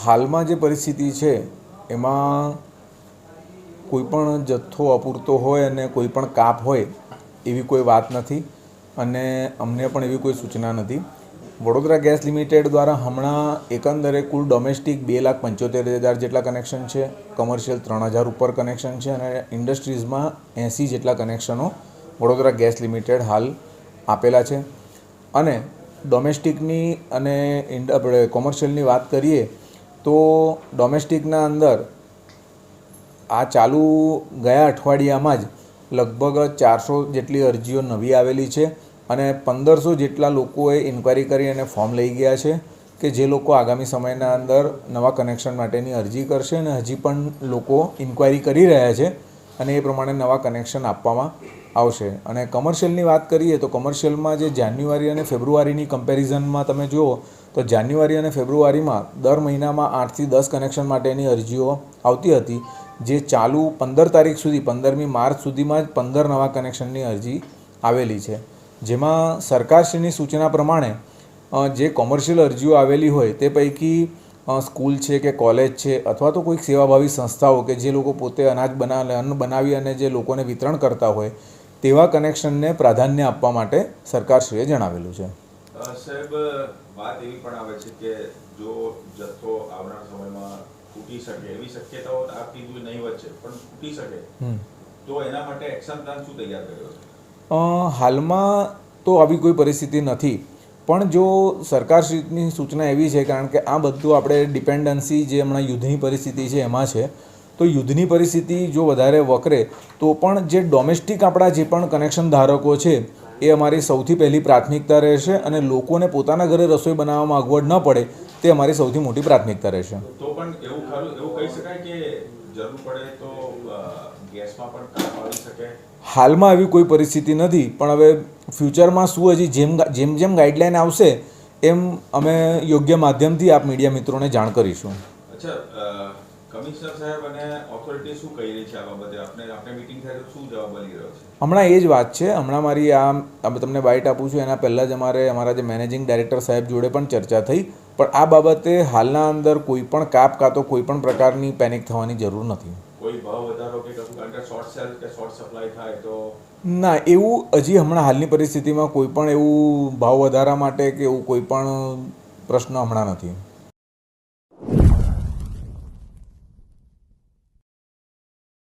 હાલમાં જે પરિસ્થિતિ છે એમાં કોઈ પણ જથ્થો અપૂરતો હોય અને કોઈ પણ કાપ હોય એવી કોઈ વાત નથી અને અમને પણ એવી કોઈ સૂચના નથી. વડોદરા ગેસ લિમિટેડ દ્વારા હમણાં એકંદરે કુલ ડોમેસ્ટિક 2,75,000 જેટલા કનેક્શન છે, કમર્શિયલ 3,000 ઉપર કનેક્શન છે અને ઇન્ડસ્ટ્રીઝમાં 80 જેટલા કનેક્શનો વડોદરા ગેસ લિમિટેડ હાલ આપેલા છે. અને ડોમેસ્ટિકની અને આપણે કોમર્શિયલની વાત કરીએ તો ડોમેસ્ટિકના અંદર આ ચાલુ ગયા અઠવાડિયામાં જ લગભગ 400 જેટલી અરજીઓ નવી આવેલી છે અને 1500 જેટલા લોકોએ ઇન્ક્વાયરી કરી અને ફોર્મ લઈ ગયા છે કે જે લોકો આગામી સમયના અંદર નવા કનેક્શન માટેની અરજી કરશે અને હજી પણ લોકો ઇન્ક્વાયરી કરી રહ્યા છે અને એ પ્રમાણે નવા કનેક્શન આપવામાં આવશે. અને કમર્શિયલની વાત કરીએ તો કમર્શિયલમાં જે જાન્યુઆરી અને ફેબ્રુઆરીની કમ્પેરિઝનમાં તમે જુઓ તો જાન્યુઆરી અને ફેબ્રુઆરીમાં દર મહિનામાં 8 થી 10 કનેક્શન માટેની અરજીઓ આવતી હતી, જે ચાલુ 15 તારીખ સુધી 15મી માર્ચ સુધીમાં જ 15 નવા કનેક્શનની અરજી આવેલી છે. જેમાં સરકારશ્રીની સૂચના પ્રમાણે જે કોમર્શિયલ અરજીઓ આવેલી હોય તે પૈકી સ્કૂલ છે કે કોલેજ છે અથવા તો કોઈક સેવાભાવી સંસ્થાઓ કે જે લોકો પોતે અન્ન બનાવી અને જે લોકોને વિતરણ કરતા હોય તેવા કનેક્શનને પ્રાધાન્ય આપવા માટે સરકારશ્રીએ જણાવેલું છે. સાહેબ, વાત એવી પણ આવે છે કે જો જથ્થો આવનાર સમયમાં ફૂટી શકે એવી શક્યતાઓ આપ કીધું નહીવત છે, પણ ફૂટી શકે તો એના માટે એક્શન પ્લાન શું તૈયાર કર્યો છે? હાલમાં તો આવી કોઈ પરિસ્થિતિ નથી, પણ જો સરકારશ્રીની સૂચના એવી છે, કારણ કે આ બધું આપણે ડિપેન્ડન્સી જે હમણાં યુદ્ધની પરિસ્થિતિ છે એમાં છે, તો યુદ્ધની પરિસ્થિતિ જો વધારે વકરે તો પણ જે ડોમેસ્ટિક આપણા જે પણ કનેક્શન ધારકો છે એ અમારી સૌથી પહેલી પ્રાથમિકતા રહેશે અને લોકોને પોતાના ઘરે રસોઈ બનાવવામાં અગવડ ન પડે તે અમારી સૌથી મોટી પ્રાથમિકતા રહેશે. તો પણ એવું કહી શકાય કે જરૂર પડે તો ગેસમાં પણ કાપ આવી શકે? હાલમાં આવી કોઈ પરિસ્થિતિ નથી, પણ હવે ફ્યુચરમાં શું હજી જેમ જેમ ગાઈડલાઈન આવશે એમ અમે યોગ્ય માધ્યમથી આપ મીડિયા મિત્રોને જાણ કરીશું. અચ્છા, કમિશનર સાહેબ અને ઓથોરિટી શું કહી રહી છે આ બાબતે? આપણે મીટિંગ થાય તો શું જવાબ મળી રહ્યો છે? હમણાં એ જ વાત છે. હમણાં મારી તમને બાઇટ આપું છું એના પહેલાં જ અમારા જે મેનેજિંગ ડાયરેક્ટર સાહેબ જોડે પણ ચર્ચા થઈ, પણ આ બાબતે હાલના અંદર કોઈ પણ કાપ કાં તો કોઈ પણ પ્રકારની પેનિક થવાની જરૂર નથી. કોઈ ભાવ વધારો કે કશું કારણ કે શોર્ટ સેલ કે શોર્ટ સપ્લાય થાય તો? ના, એવું હજી હમણાં હાલની પરિસ્થિતિમાં કોઈ પણ એવું ભાવ વધારા માટે કે એવું કોઈ પણ પ્રશ્ન હમણાં નથી.